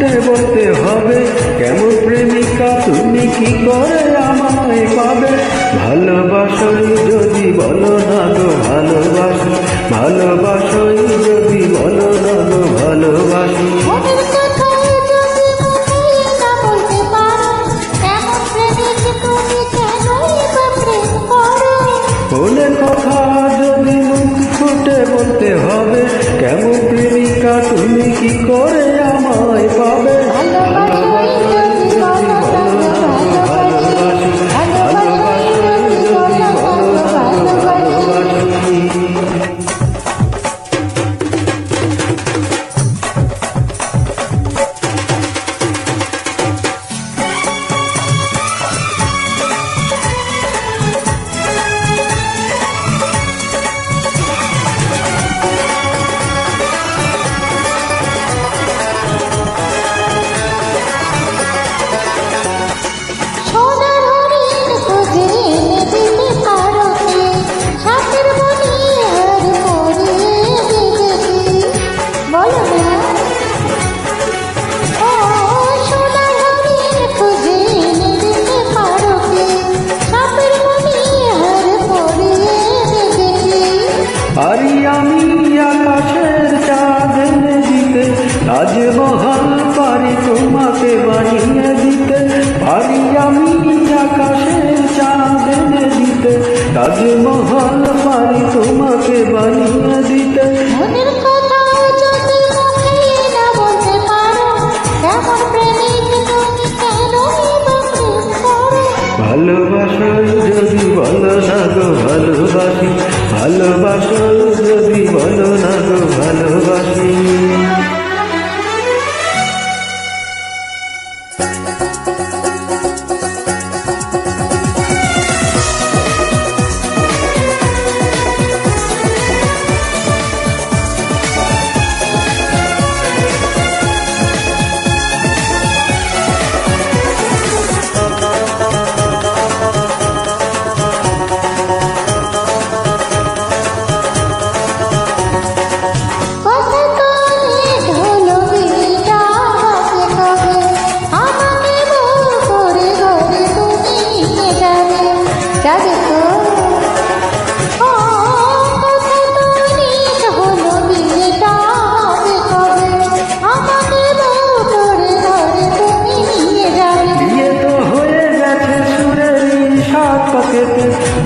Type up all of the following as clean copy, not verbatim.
ফুটে বলতে হবে, কেমন প্রেমিকা তুমি কি করে আমায় পাবে? ভালোবাসোই যদি বলো না গো ভালোবাসি, ভালোবাসোই যদি বলো না গো ভালোবাসি। মনের কথা যদি মুখ ফুটে বলতে হবে, কেমন প্রেমিকা তুমি কি করে আমায় পাবে? পারি আমি আকাশের চাঁদ এনে দিতে, তাজমহল পারি তোমাকে বানিয়ে দিতে। পারি আমি আকাশের চাঁদ এনে দিতে, তাজমহল পারি তোমাকে বানিয়ে দিতে। মনের কথা যদি মুখে না বলতে পারো, কেমন প্রেমিক তুমি কেন প্রেম করো? ভালোবাসোই যদি বলো না গো ভালোবাসি, ভালোবাসোই যদি বলো না গো ভালোবাসি।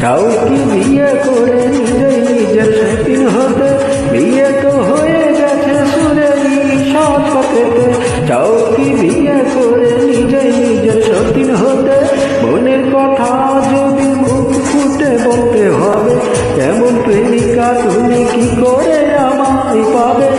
তাও কি বিয়ে করে নিজেই নিজের সেদিন হতে? বিয়ে তো হয়ে গেছে সুরেরই সাত পাকেতে, তাও কি বিয়ে করে নিজেই নিজের সেদিন হতে? মনের কথা যদি মুখ ফুটে বলতে হবে, কেমন প্রেমিকা তুমি কি করে আমায় পাবে?